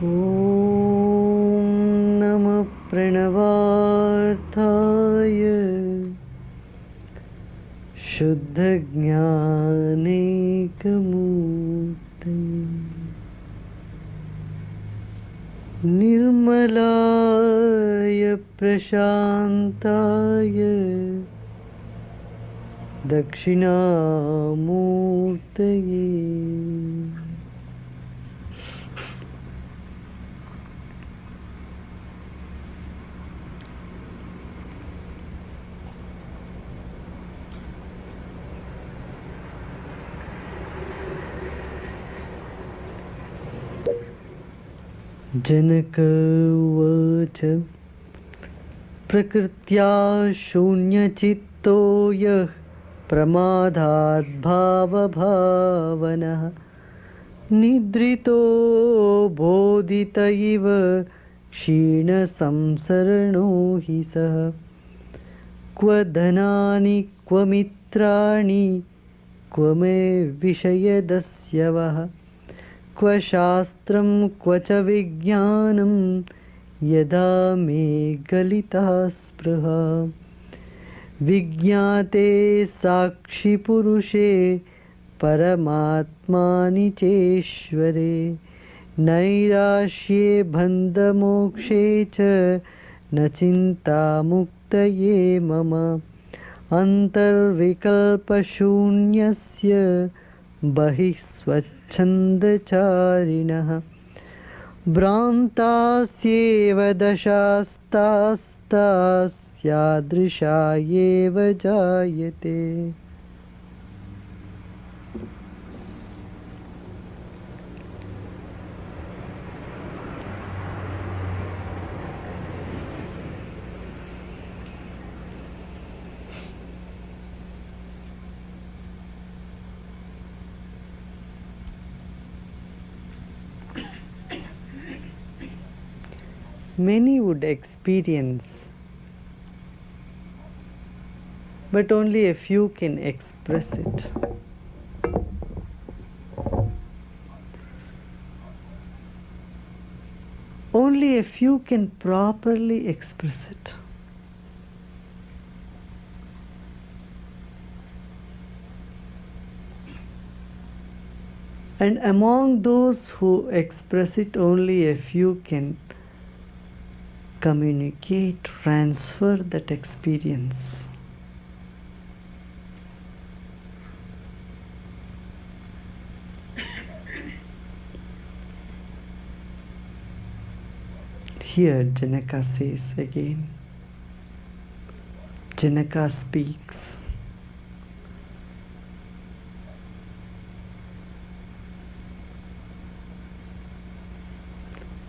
ॐ नमः प्रणवार्थाय शुद्धज्ञानैकमूर्तये निर्मलाय प्रशान्ताय दक्षिणामूर्तये जनक उवाच प्रकृत्या शून्यचित्तो यः प्रमादात् भावभावनः निद्रितो बोधित इव क्षीणसंसरणो हि सः क्व धनानि क्व मित्राणि क्व मे विषयदस्यवः क्व शास्त्रं क्व च विज्ञानं यदा मे गलिता स्पृहा विज्ञाते साक्षिपुरुषे परमात्मानि चेश्वरे नैराश्ये बन्धमोक्षे च न चिन्ता मुक्तये मम अन्तर्विकल्पशून्यस्य बहिः स्वच्छन्दचारिणः भ्रान्तास्येव दशास्तास्तास्यादृशा एव जायते Many would experience, but only a few can express it. Only a few can properly express it. And among those who express it, only a few can communicate, transfer that experience. Here Janaka says again, Janaka speaks.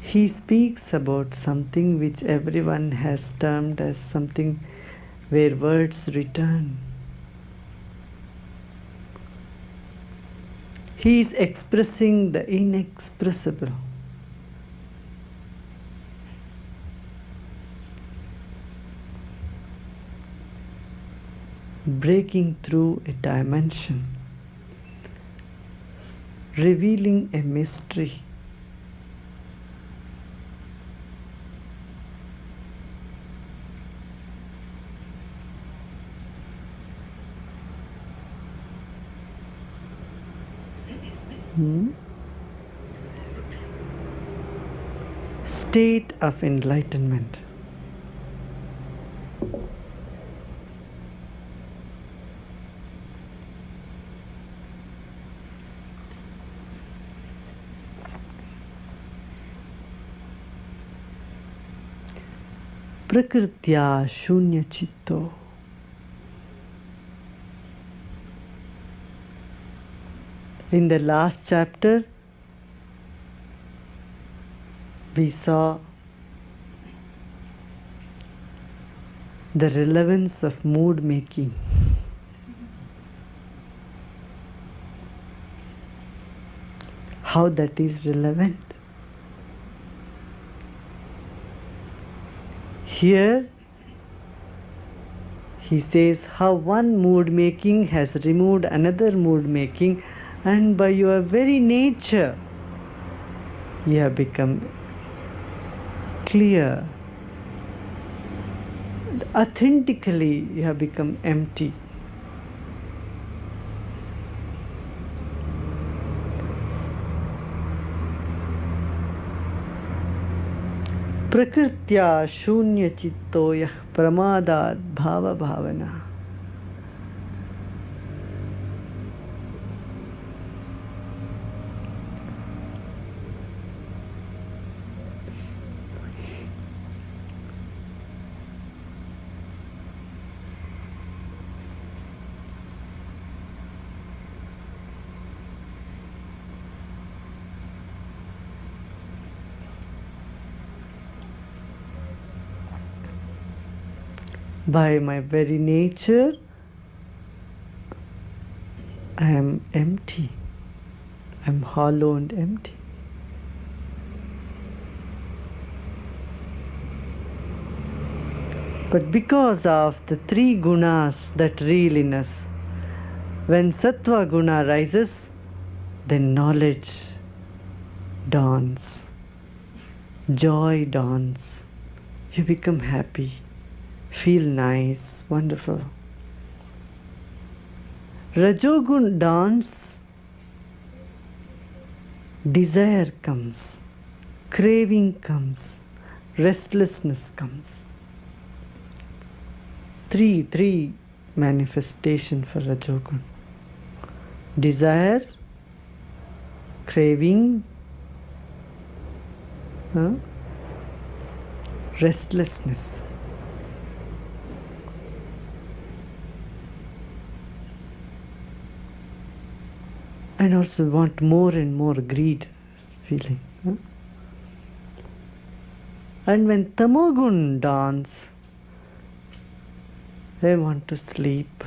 He speaks about something which everyone has termed as something where words return. He is expressing the inexpressible. Breaking through a dimension, revealing a mystery. State of enlightenment. Prakritya shunya chitto. In the last chapter, we saw the relevance of mood making. How that is relevant. Here, he says how one mood making has removed another mood making, and by your very nature, you have become clear. Authentically, you have become empty. Prakrtya shunya chitto yah pramadad bhava bhavana. By my very nature, I am empty. I am hollow and empty. But because of the three gunas that reel in us, when sattva guna rises, then knowledge dawns, joy dawns, you become happy, feel nice, wonderful. Rajogun dawns, desire comes, craving comes, restlessness comes. Three manifestation for Rajogun. Desire, craving, restlessness. And also want more and more, greed feeling. And when tamogun dawns, they want to sleep,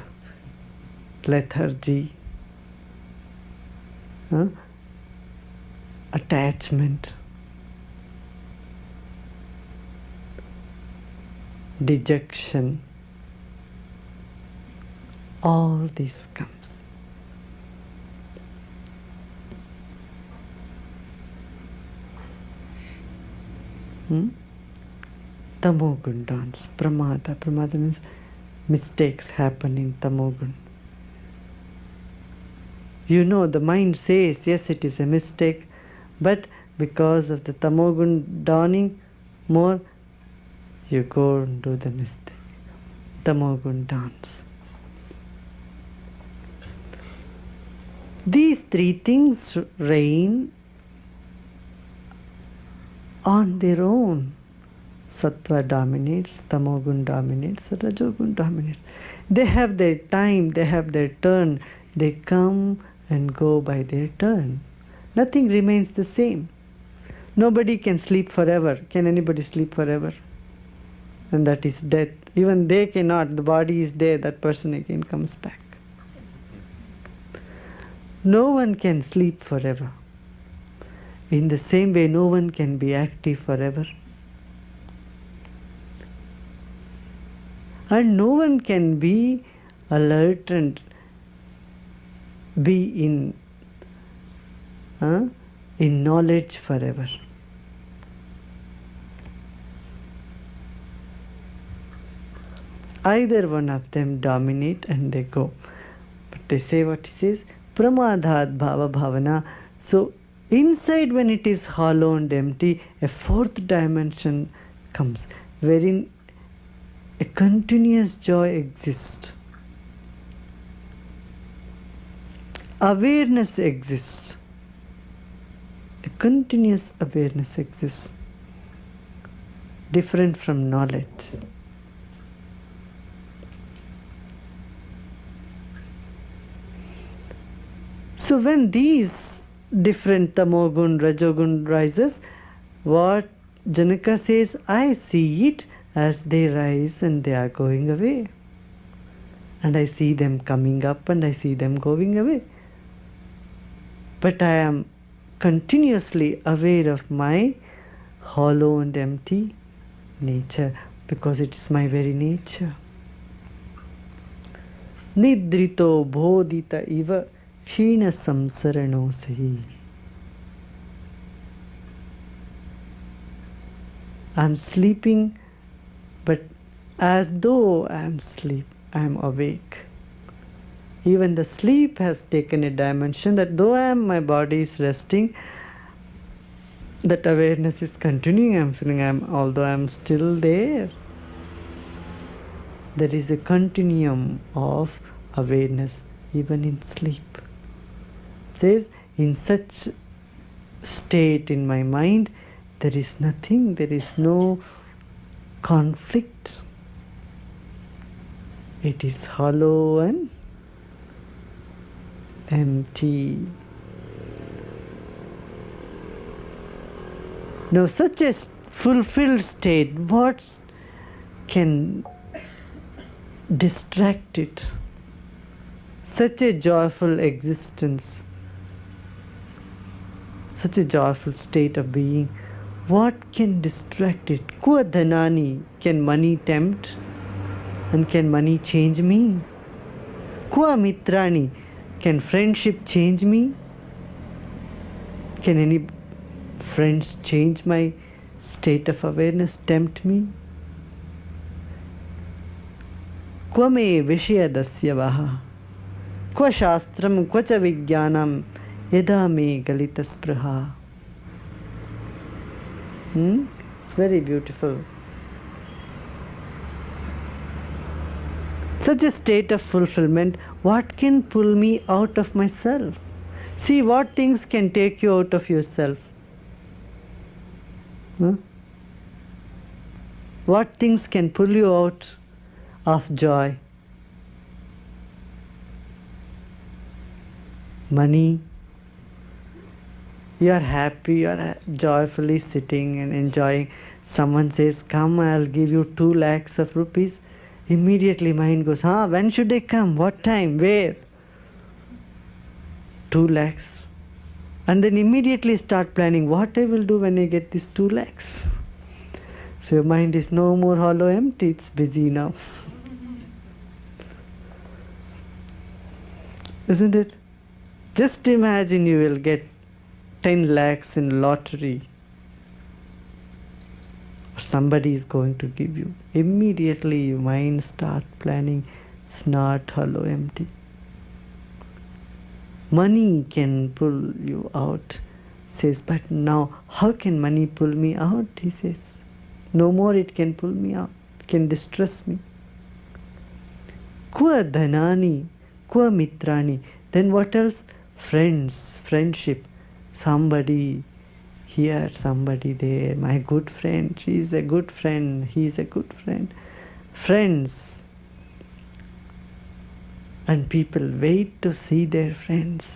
lethargy, attachment, dejection, all this comes. Tamogun dawns, pramada. Pramada means mistakes happen in tamogun. You know, the mind says, yes, it is a mistake, but because of the tamogun dawning more, you go and do the mistake. Tamogun dawns. These three things reign on their own. Sattva dominates, tamogun dominates, rajogun dominates. They have their time, they have their turn. They come and go by their turn. Nothing remains the same. Nobody can sleep forever. Can anybody sleep forever? And that is death. Even they cannot. The body is there, that person again comes back. No one can sleep forever. In the same way, no one can be active forever. And no one can be alert and be in knowledge forever. Either one of them dominate and they go. But they say what he says, pramadhat bhava bhavana. So inside, when it is hollow and empty, a fourth dimension comes, wherein a continuous joy exists. Awareness exists. A continuous awareness exists. Different from knowledge. So when these different tamogun, rajogun rises, what Janaka says, I see it as they rise and they are going away. And I see them coming up and I see them going away. But I am continuously aware of my hollow and empty nature, because it is my very nature. Nidrito bodhita iva Shina samsarano sahi. I'm sleeping, but as though I'm awake. Even the sleep has taken a dimension that though my body is resting, that awareness is continuing. I'm feeling although I'm still there. There is a continuum of awareness even in sleep. It says, in such state in my mind, there is nothing, there is no conflict. It is hollow and empty. Now, such a fulfilled state, what can distract it? Such a joyful existence, such a joyful state of being, what can distract it? Kva dhanani, can money tempt? And can money change me? Kva mitrani, can friendship change me? Can any friends change my state of awareness, tempt me? Kva me vishaya dasyavaha, kva shastram, kva cha vijnanam, yada me galita spraha. It's very beautiful. Such a state of fulfillment, what can pull me out of myself? See what things can take you out of yourself. What things can pull you out of joy? Money. You are happy, you are joyfully sitting and enjoying. Someone says, come, I'll give you 2 lakhs of rupees. Immediately mind goes, when should I come? What time? Where? 2 lakhs. And then immediately start planning what I will do when I get these 2 lakhs. So your mind is no more hollow, empty, it's busy now. Isn't it? Just imagine you will get 10 lakhs in lottery. Or somebody is going to give you. Immediately your mind start planning. It's not hollow, empty. Money can pull you out. Says, but now how can money pull me out? He says, no more it can pull me out. It can distress me. Kva dhanani, kva mitrani. Then what else? Friends, friendship. Somebody here, somebody there. My good friend, she is a good friend, he is a good friend. Friends. And people wait to see their friends.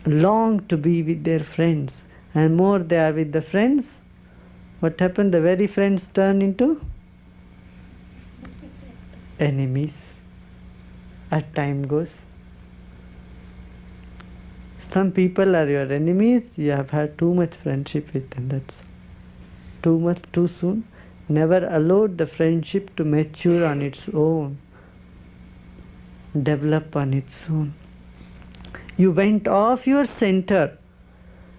Long to be with their friends. And more they are with the friends, what happened? The very friends turn into enemies. As time goes. Some people are your enemies, you have had too much friendship with them, that's too much, too soon. Never allowed the friendship to mature on its own, develop on its own. You went off your center.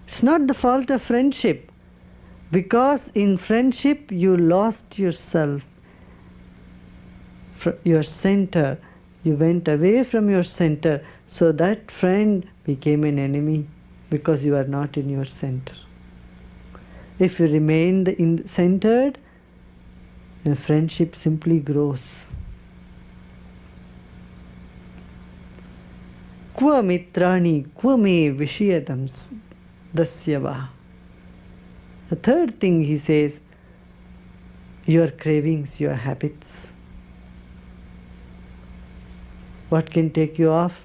It's not the fault of friendship, because in friendship you lost yourself, your center. You went away from your center, so that friend became an enemy because you are not in your center. If you remain centered, the friendship simply grows. Kva mitrani, kva me vishayadams dasyava. The third thing he says, your cravings, your habits. What can take you off?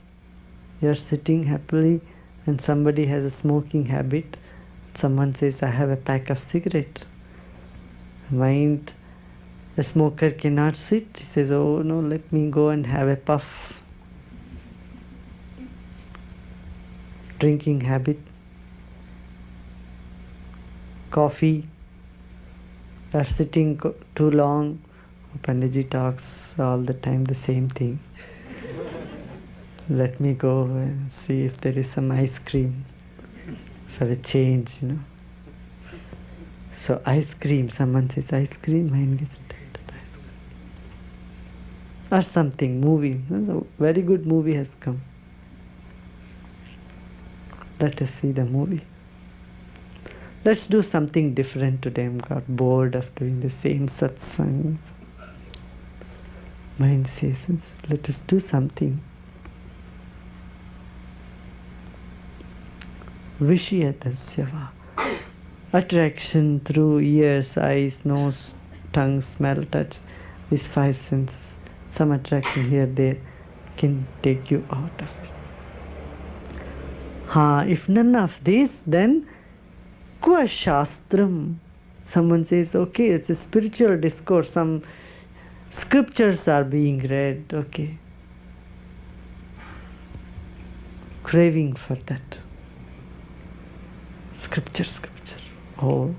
You are sitting happily and somebody has a smoking habit. Someone says, I have a pack of cigarette. Mind, the smoker cannot sit. He says, oh no, let me go and have a puff. Drinking habit. Coffee. Are sitting too long. Panditji talks all the time the same thing. Let me go and see if there is some ice cream for a change, So ice cream, someone says ice cream, mind gets tempted. Or something, movie. A very good movie has come. Let us see the movie. Let's do something different today. I'm got bored of doing the same satsangs. Mind says, let us do something. Vishyatasya. Attraction through ears, eyes, nose, tongue, smell, touch. These five senses. Some attraction here, there can take you out of it. If none of this, then Kwa Shastram. Someone says, okay, it's a spiritual discourse. Some scriptures are being read. Okay. Craving for that. Scripture. Oh,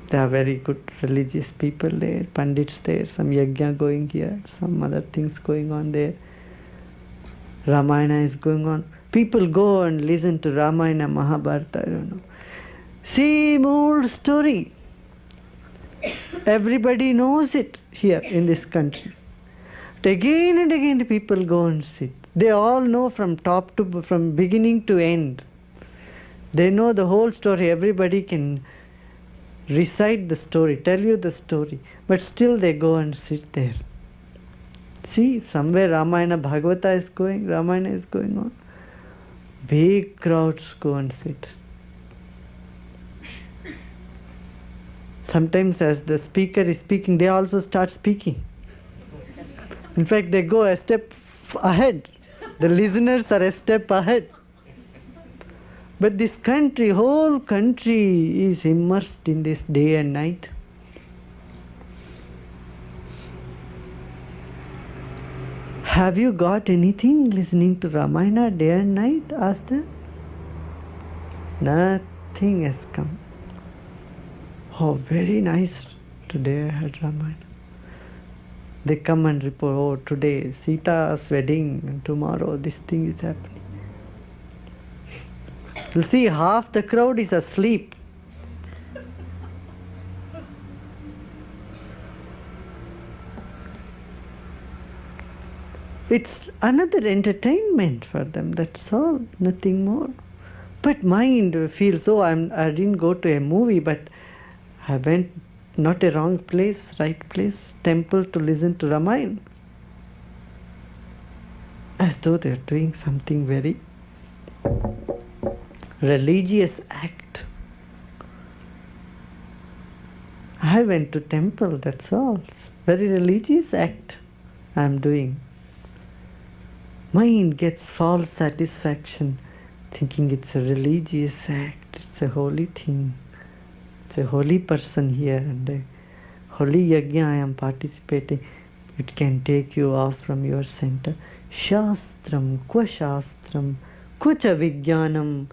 there are very good religious people there, pandits there, some yajna going here, some other things going on there. Ramayana is going on. People go and listen to Ramayana, Mahabharata, I don't know. Same old story. Everybody knows it here in this country. But again and again the people go and sit. They all know from beginning to end. They know the whole story. Everybody can recite the story, tell you the story. But still they go and sit there. See, somewhere Ramayana, Bhagavata is going, Ramayana is going on. Big crowds go and sit. Sometimes as the speaker is speaking, they also start speaking. In fact, they go a step ahead. The listeners are a step ahead. But this country, whole country is immersed in this day and night. Have you got anything listening to Ramayana day and night? Ask them. Nothing has come. Oh, very nice. Today I heard Ramayana. They come and report, oh, today Sita's wedding and tomorrow this thing is happening. You'll see half the crowd is asleep. It's another entertainment for them, that's all, nothing more. But mind feels, oh, I didn't go to a movie, but I went not a wrong place, right place, temple to listen to Ramayana. As though they're doing something very religious act. I went to temple, that's all. Very religious act I'm doing. Mind gets false satisfaction, thinking it's a religious act, it's a holy thing. It's a holy person here and a holy yajna I am participating. It can take you off from your center. Shastram, kwa shastram, kucha vijnanam,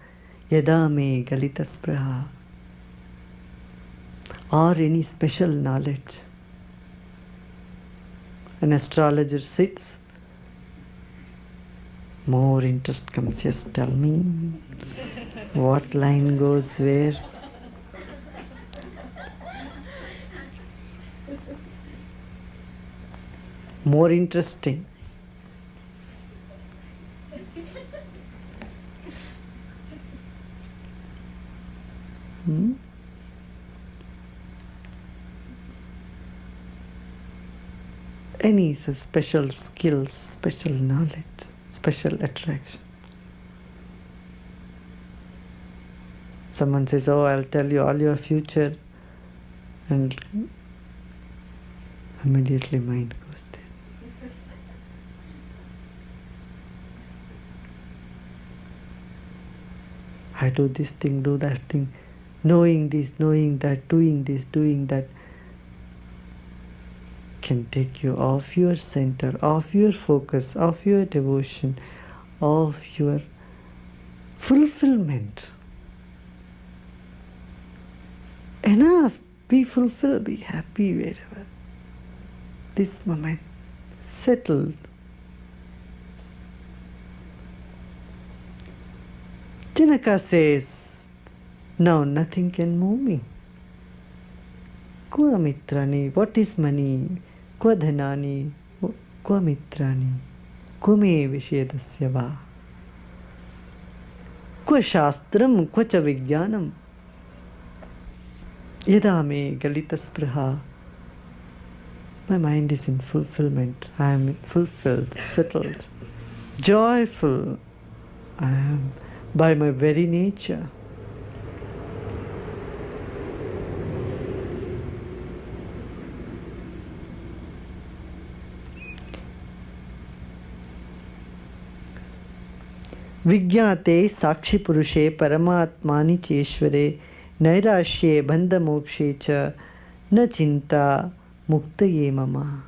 yada me galita spraha. Or any special knowledge. An astrologer sits, more interest comes. Yes, tell me what line goes where. More interesting. Any special skills, special knowledge, special attraction. Someone says, oh, I'll tell you all your future, and immediately mind goes there. I do this thing, do that thing, knowing this, knowing that, doing this, doing that, can take you off your center, off your focus, off your devotion, off your fulfillment. Enough, be fulfilled, be happy wherever. This moment, settled. Janaka says, now nothing can move me. Kva mitrani? What is money? Kva dhanani? Kva mitrani? Kume vishedasya va? Kva shastram? Kva cha vijnanam? Yada me galita spraha. My mind is in fulfillment. I am fulfilled, settled, joyful. I am by my very nature. Vigyate sakshi purushe paramatmani cheshware nairashye bandha mokshe cha na chinta muktaye mama.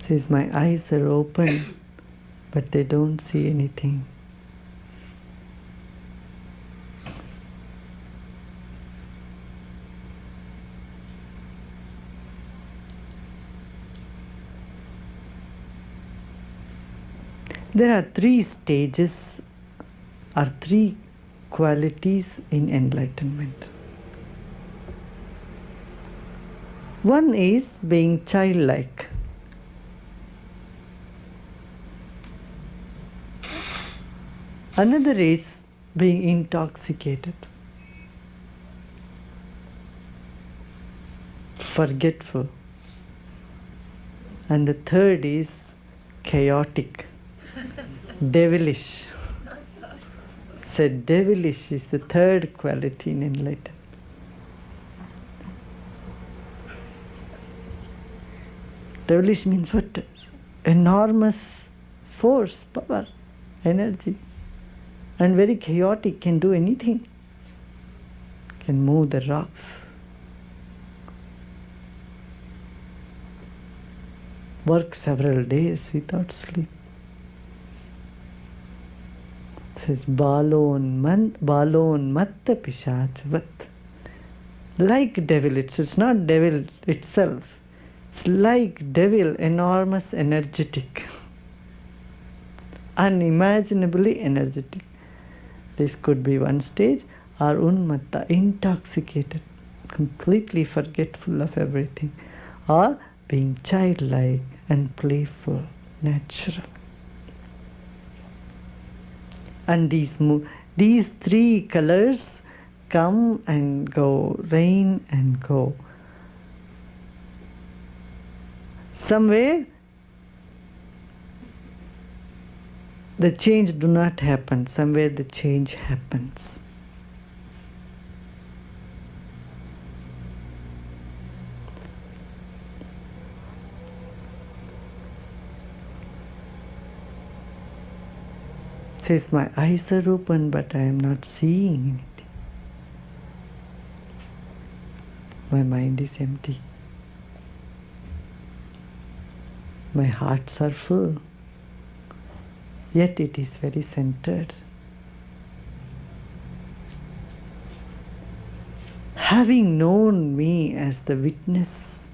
Says my eyes are open, but they don't see anything. There are three stages or three qualities in enlightenment. One is being childlike. Another is being intoxicated, forgetful. And the third is chaotic, devilish. Said devilish is the third quality in enlightenment. Devilish means what? Enormous force, power, energy. And very chaotic, can do anything. Can move the rocks. Work several days without sleep. It says balon matta pishachavat. Like devil, it's not devil itself. It's like devil, enormous, energetic. Unimaginably energetic. This could be one stage, or unmatta, intoxicated, completely forgetful of everything, or being childlike and playful, natural. And these three colors come and go, rain and go. Somewhere the change do not happen, somewhere the change happens. Says my eyes are open but I am not seeing anything. My mind is empty. My hearts are full. Yet it is very centered. Having known me as the witness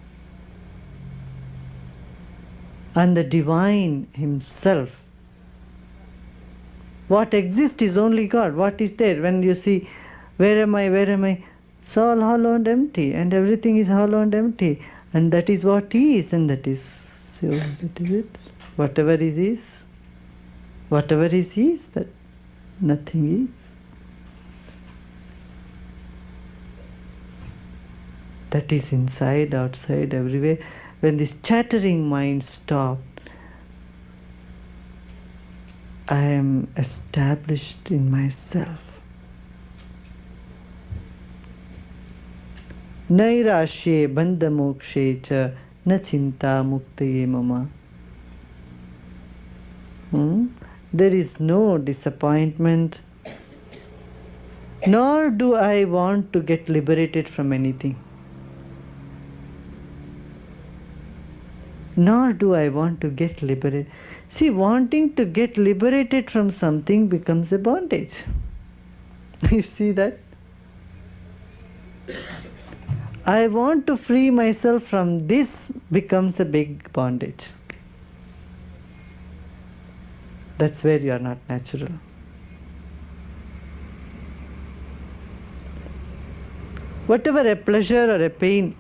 and the divine himself, what exists is only God. What is there? When you see, where am I? It's all hollow and empty, and everything is hollow and empty. And that is what is, and that is, so that is it. Whatever is. Whatever is, that nothing is. That is inside, outside, everywhere. When this chattering mind stops, I am established in myself. Nairashye bandha mokshe cha na chinta muktaye mama. There is no disappointment, nor do I want to get liberated from anything. nor do I want to get liberated. See, wanting to get liberated from something becomes a bondage. You see that? I want to free myself from this becomes a big bondage. That's where you are not natural. Whatever a pleasure or a pain,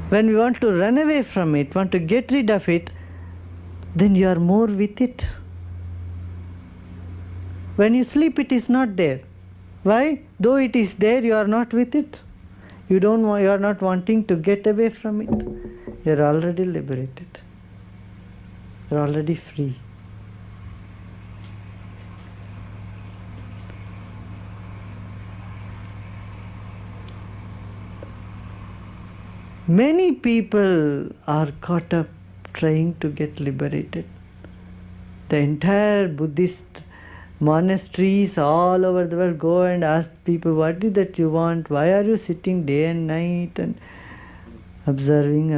when we want to run away from it, want to get rid of it, then you are more with it. When you sleep, it is not there. Why? Though it is there, you are not with it. You are not wanting to get away from it. You are already liberated. You are already free. Many people are caught up trying to get liberated. The entire Buddhist monasteries all over the world go and ask people, what is that you want? Why are you sitting day and night and observing,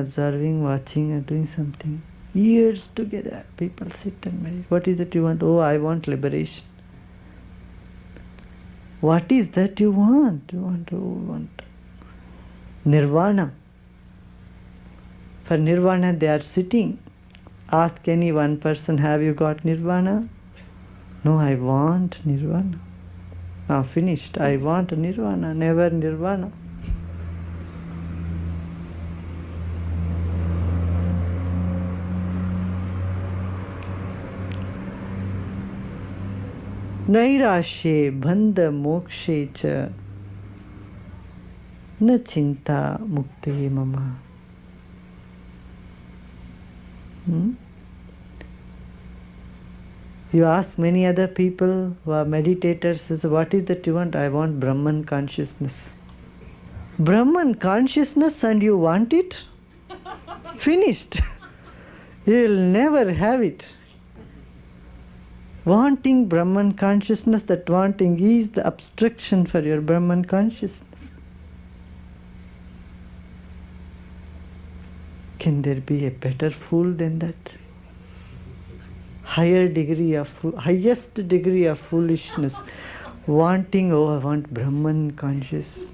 watching and doing something? Years together, people sit and meditate. What is that you want? Oh, I want liberation. What is that you want? You want nirvana. For nirvana they are sitting. Ask any one person, have you got nirvana? No, I want nirvana. Now finished. I want nirvana, never nirvana. Nairashe bhandha mokshe cha na chinta mukte mama. You ask many other people who are meditators, says, what is that you want? I want Brahman consciousness. Brahman consciousness and you want it? Finished. You will never have it. Wanting Brahman consciousness, that wanting is the obstruction for your Brahman consciousness. Can there be a better fool than that? Highest degree of foolishness. Wanting, oh, I want Brahman consciousness.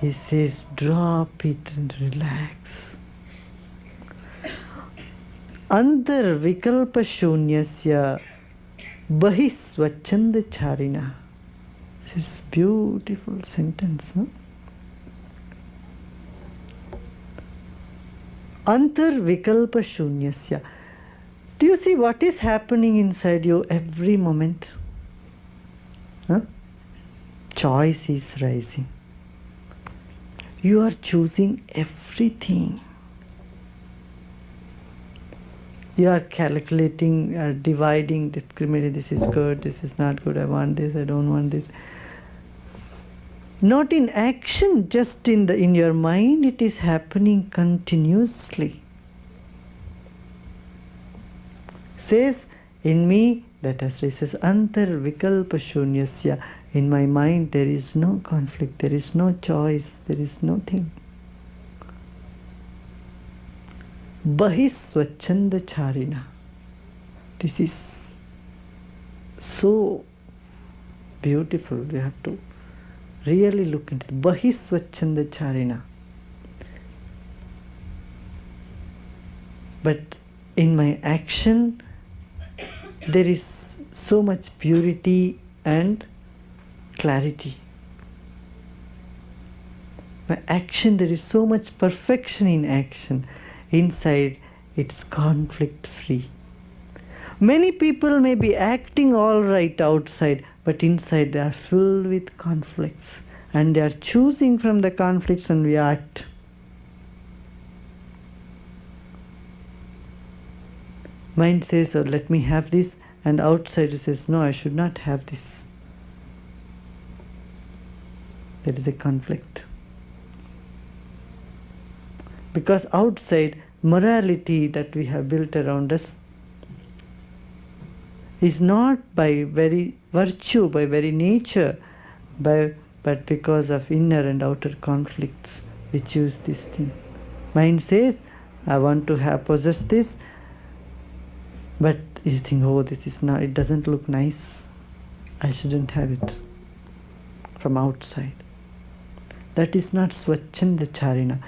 He says, drop it and relax. Antar vikalpa shunyasya bahi swachanda charina. This is beautiful sentence, no? Antar vikalpa shunyasya. Do you see what is happening inside you every moment? Choice is rising. You are choosing everything. You are calculating, you are dividing, discriminating, this is good, this is not good, I want this, I don't want this. Not in action, just in your mind, it is happening continuously. Says, in me, that as he says, antar vikalpa shunyasya, in my mind there is no conflict, there is no choice, there is nothing. Bahi swachanda charina. This is so beautiful, we have to really look into it. Bahi swachanda charina. But in my action, there is so much purity and clarity. My action, there is so much perfection in action. Inside, it's conflict free. Many people may be acting all right outside, but inside they are filled with conflicts. And they are choosing from the conflicts and we act. Mind says, oh, let me have this, and outside says, no, I should not have this. There is a conflict. Because outside, morality that we have built around us is not by very virtue, by very nature, but because of inner and outer conflicts, we choose this thing. Mind says, I want to possess this, but you think, oh, this is not, it doesn't look nice. I shouldn't have it from outside. That is not Swachchanda Charina.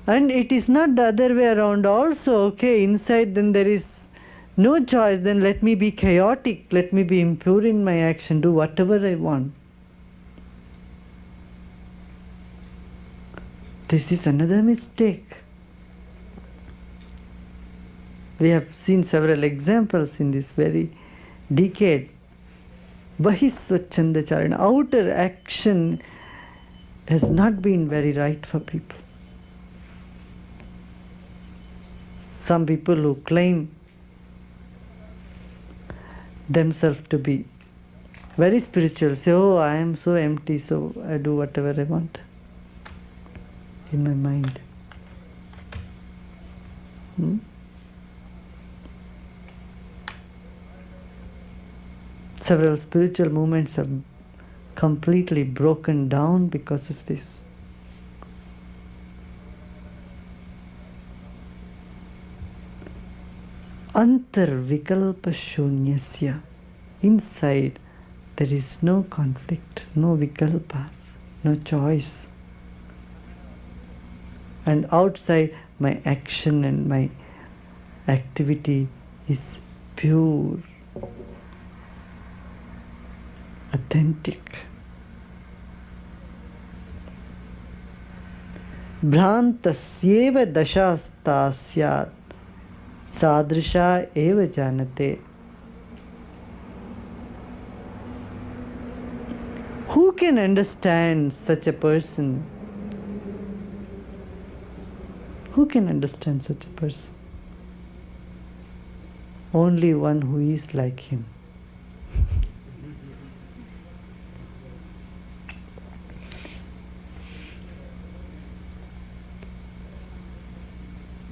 And it is not the other way around also. Okay, inside then there is no choice, then let me be chaotic, let me be impure in my action, do whatever I want. This is another mistake. We have seen several examples in this very decade. Bahisvachchanda Charina, outer action has not been very right for people. Some people who claim themselves to be very spiritual say, oh, I am so empty, so I do whatever I want in my mind. Several spiritual movements have completely broken down because of this. Antarvikalpa shunyasya. Inside there is no conflict, no vikalpa, no choice. And outside my action and my activity is pure, authentic. Bhrantasyeva dashasta syat sadrisha eva janate. Who can understand such a person? Who can understand such a person? Only one who is like him.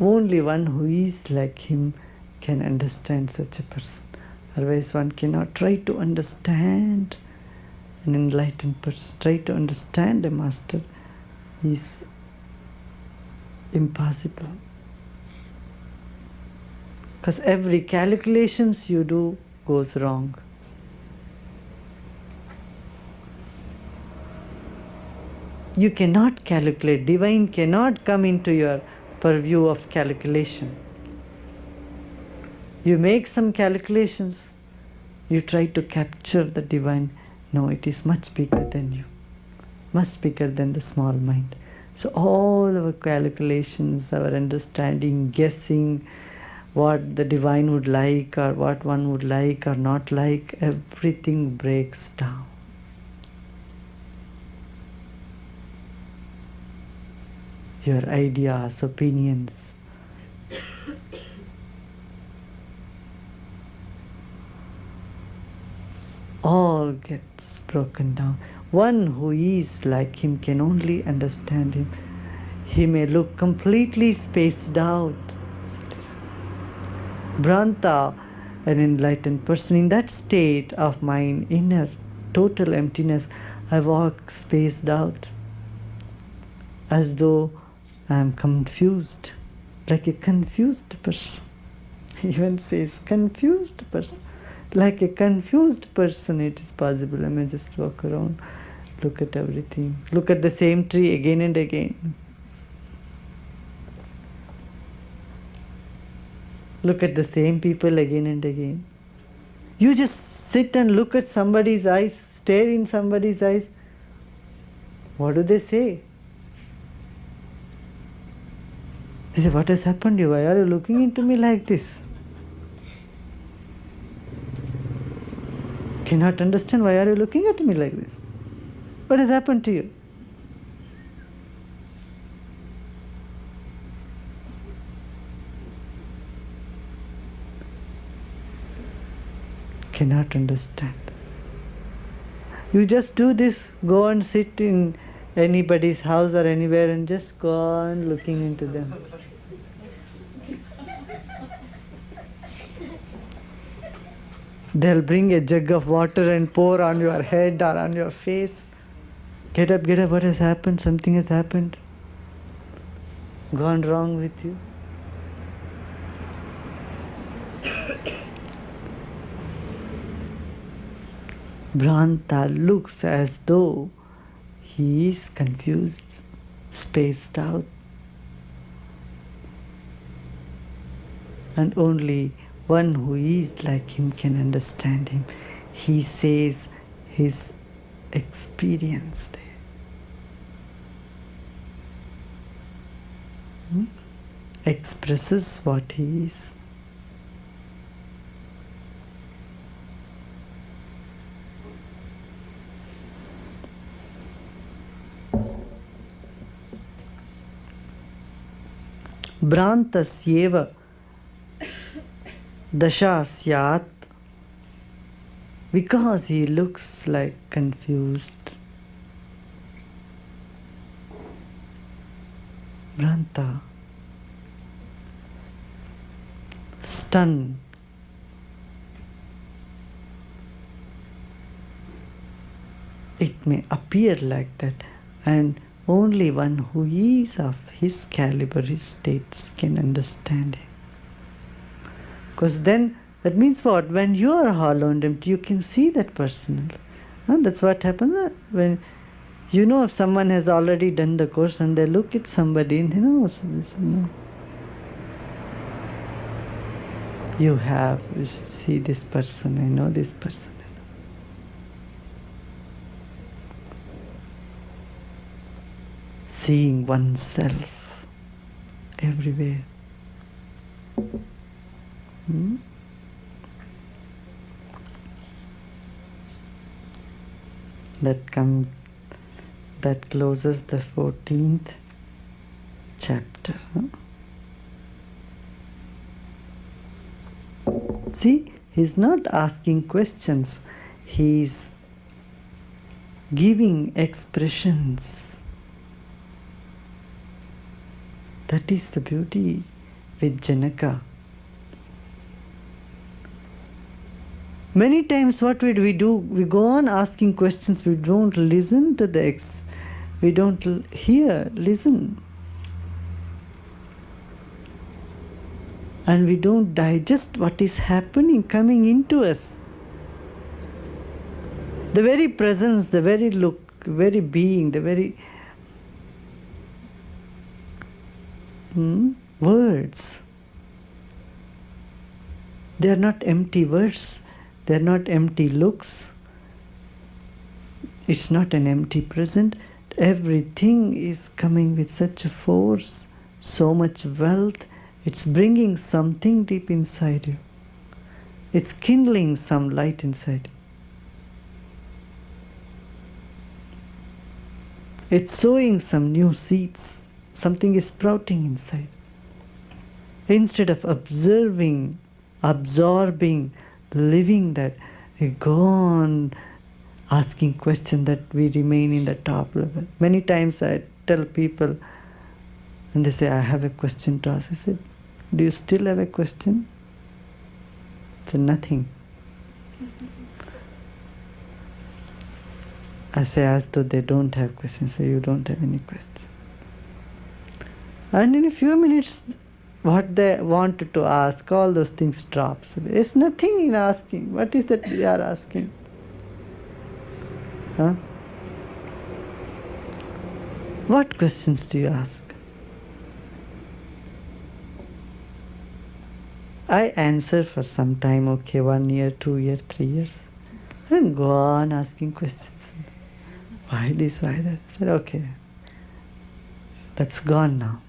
Only one who is like him can understand such a person. Otherwise one cannot try to understand an enlightened person. Try to understand a master is impossible. Because every calculations you do goes wrong. You cannot calculate. Divine cannot come into your purview of calculation. You make some calculations, you try to capture the divine. No, it is much bigger than you, much bigger than the small mind. So all our calculations, our understanding, guessing what the divine would like or what one would like or not like, everything breaks down. Your ideas, opinions. All gets broken down. One who is like him can only understand him. He may look completely spaced out. Bhranta, an enlightened person, in that state of mind, inner, total emptiness, I walk spaced out, as though I am confused, like a confused person. He even says, confused person. Like a confused person it is possible. I may just walk around, look at everything, look at the same tree again and again. Look at the same people again and again. You just sit and look at somebody's eyes, stare in somebody's eyes. What do they say? They say, what has happened to you? Why are you looking into me like this? Cannot understand, why are you looking at me like this? What has happened to you? Cannot understand. You just do this, go and sit in anybody's house or anywhere and just go on looking into them. They'll bring a jug of water and pour on your head or on your face. Get up, what has happened? Something has happened. gone wrong with you? Bhranta looks as though he is confused, spaced out, and only one who is like him can understand him. He says his experience there. Expresses what he is. Bhrantasyeva dasha syat, because he looks like confused. Bhranta, stunned. It may appear like that, and only one who is of his caliber, his states, can understand him. Because then, that means what? When you are hollow and empty, you can see that person. That's what happens when you know if someone has already done the course and they look at somebody and they know, so this, you see this person, I know this person. Seeing oneself everywhere. That closes the 14th chapter. See, he's not asking questions, he's giving expressions. That is the beauty with Janaka. Many times what we do, we go on asking questions, we don't listen to we don't listen. And we don't digest what is happening, coming into us. The very presence, the very look, the very being, the very words. They are not empty words. They are not empty looks. It's not an empty present. Everything is coming with such a force, so much wealth. It's bringing something deep inside you. It's kindling some light inside you. It's sowing some new seeds. Something is sprouting inside. Instead of observing, absorbing, living that, we go on asking questions that we remain in the top level. Many times I tell people, and they say, I have a question to ask. I said, do you still have a question? I said, nothing. I say, as though they don't have questions. I say, you don't have any questions. And in a few minutes, what they wanted to ask, all those things drops. There's nothing in asking. What is that they are asking? Huh? What questions do you ask? I answer for some time, okay, 1 year, 2 years, 3 years. And go on asking questions. Why this, why that? I said, okay, that's gone now.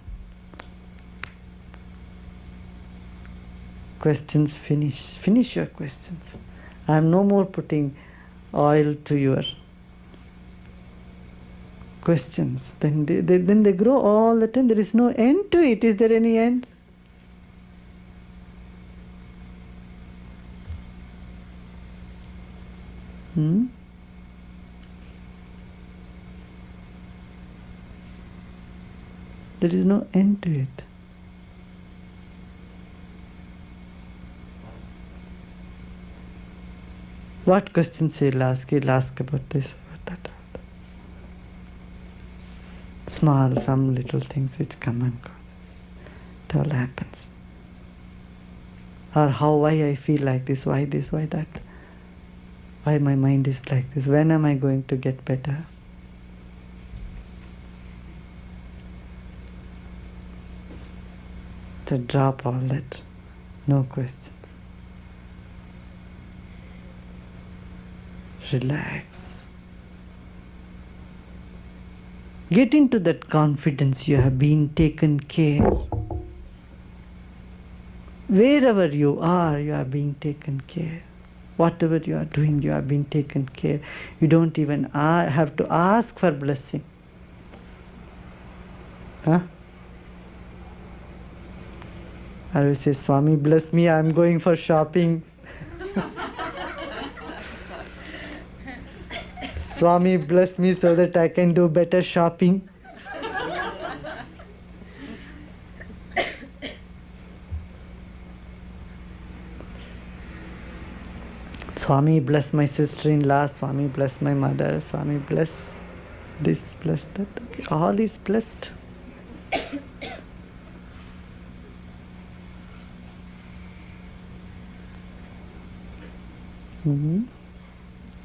Questions finish. Finish your questions. I am no more putting oil to your questions. Then they grow all the time. There is no end to it. Is there any end? There is no end to it. What questions you'll ask? You'll ask about this, about that. Small, some little things which come and go. all happens. Or why I feel like this, why that. Why my mind is like this, when am I going to get better? To drop all that, no questions. Relax. Get into that confidence you have been taken care. Wherever you are being taken care. Whatever you are doing, you are being taken care. You don't even have to ask for blessing. Huh? I will say, Swami, bless me, I am going for shopping. Swami, bless me so that I can do better shopping. Swami, bless my sister-in-law. Swami, bless my mother. Swami, bless this, bless that. Okay, all is blessed.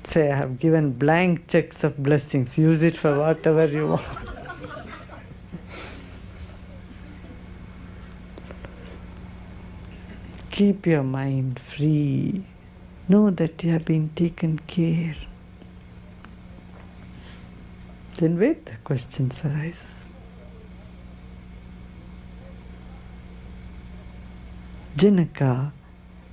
Say, I have given blank checks of blessings. Use it for whatever you want. Keep your mind free. Know that you have been taken care. Then wait, the questions arises. Janaka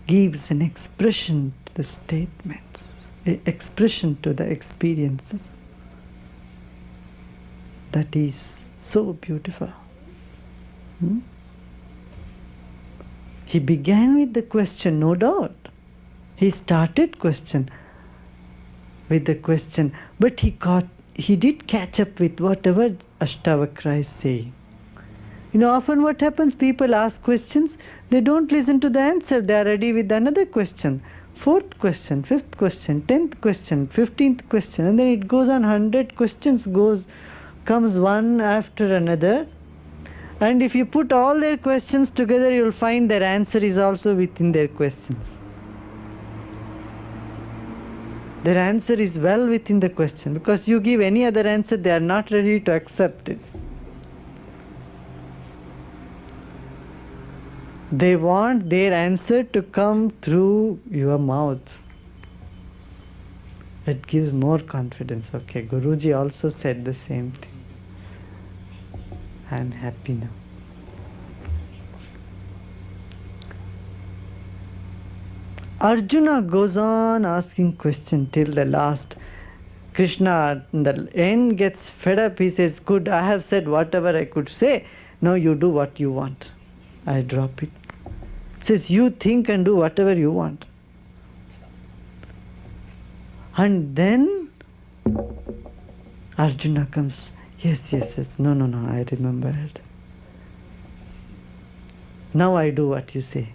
gives an expression to the statements, an expression to the experiences. That is so beautiful. He began with the question, no doubt. He started question with the question, but he did catch up with whatever Ashtavakra is saying. You know, often what happens, people ask questions, they don't listen to the answer, they are ready with another question. 4th question, 5th question, 10th question, 15th question, and then it goes on, 100 questions comes one after another. And if you put all their questions together, you will find their answer is also within their questions. Their answer is well within the question, because you give any other answer, they are not ready to accept it. They want their answer to come through your mouth. It gives more confidence. Okay, Guruji also said the same thing. I am happy now. Arjuna goes on asking questions till the last. Krishna in the end gets fed up. He says, good, I have said whatever I could say. Now you do what you want. I drop it. Says, you think and do whatever you want. And then Arjuna comes, yes, no, I remembered. Now I do what you say.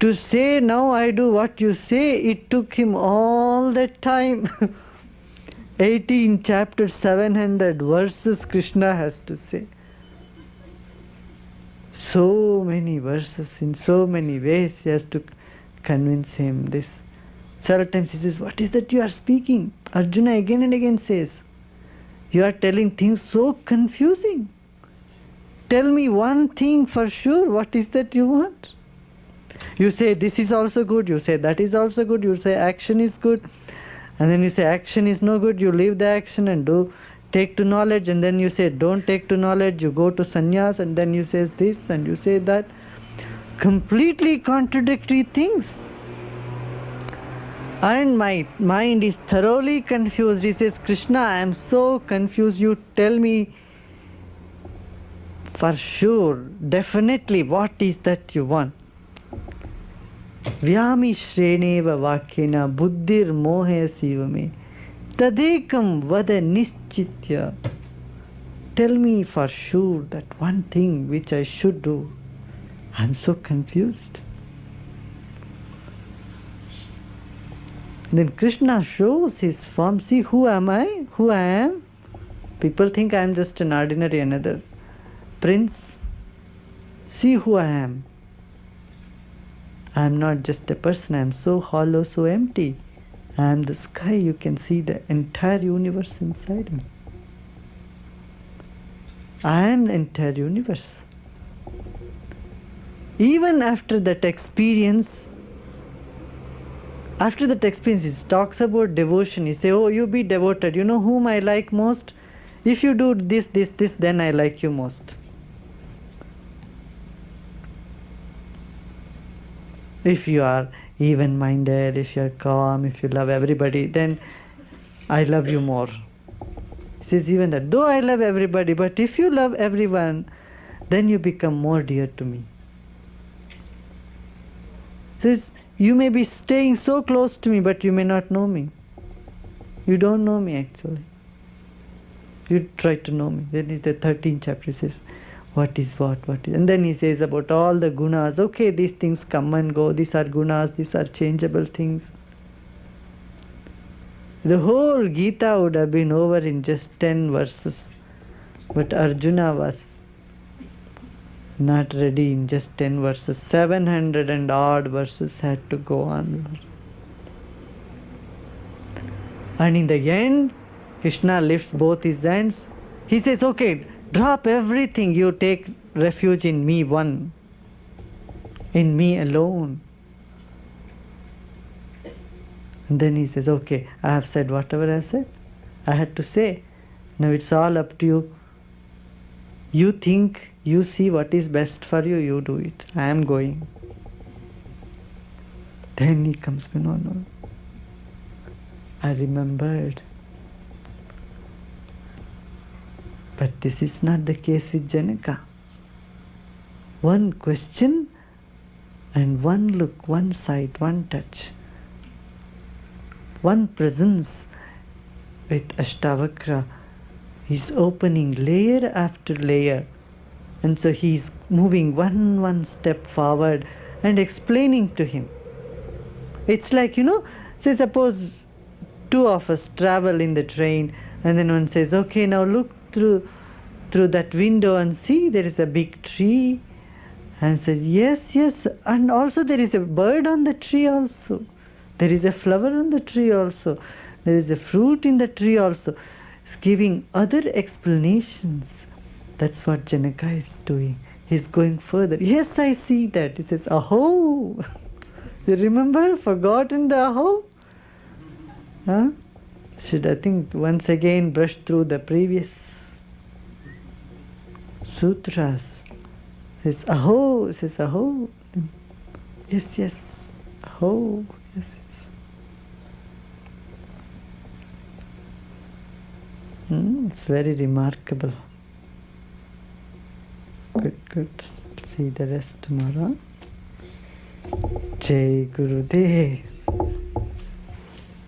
To say, now I do what you say, it took him all that time. 18 chapters, 700 verses Krishna has to say. So many verses, in so many ways he has to convince him this. Several times he says, what is that you are speaking? Arjuna again and again says, you are telling things so confusing. Tell me one thing for sure, what is that you want? You say this is also good, you say that is also good, you say action is good, and then you say action is no good, you leave the action and take to knowledge, and then you say don't take to knowledge, you go to sannyas, and then you say this and you say that. Completely contradictory things. And my mind is thoroughly confused. He says, Krishna, I am so confused, you tell me for sure, definitely, what is that you want? Vyami shreneva vakyena buddhir mohe sivame tadekam vada nischitya. Tell me for sure that one thing which I should do. I am so confused. Then Krishna shows his form. See, who am I? Who I am? People think I am just an ordinary another prince. See who I am. I am not just a person, I am so hollow, so empty. I am the sky, you can see the entire universe inside me. I am the entire universe. Even after that experience, it talks about devotion. You say, oh, you be devoted. You know whom I like most? If you do this, then I like you most. If you are even-minded, if you are calm, if you love everybody, then I love you more. It says even that, though I love everybody, but if you love everyone, then you become more dear to me. So you may be staying so close to me, but you may not know me. You don't know me actually. You try to know me. Then in the 13th chapter says, what is what is. And then he says about all the gunas. Okay, these things come and go. These are gunas. These are changeable things. The whole Gita would have been over in just 10 verses. But Arjuna was not ready in just 10 verses. 700 and odd verses had to go on. And in the end, Krishna lifts both his hands. He says, okay, drop everything. You take refuge in me one. In me alone. And then he says, okay, I have said whatever I have said. I had to say. Now it's all up to you. You think, you see what is best for you, you do it. I am going. Then he comes, no. I remembered. But this is not the case with Janaka. One question and one look, one sight, one touch, one presence with Ashtavakra. He's opening layer after layer. And so he's moving one step forward and explaining to him. It's like, say suppose two of us travel in the train and then one says, okay, now look through that window and see there is a big tree. And says, yes, and also there is a bird on the tree also. There is a flower on the tree also. There is a fruit in the tree also. He's giving other explanations. That's what Janaka is doing. He's going further. Yes, I see that. He says, aho. You remember? Forgotten the aho? Huh? Should I think once again brush through the previous sutras. Says, aho. Says, aho. Yes. Aho. Yes. It's very remarkable. Good. See the rest tomorrow. Jai Gurudev.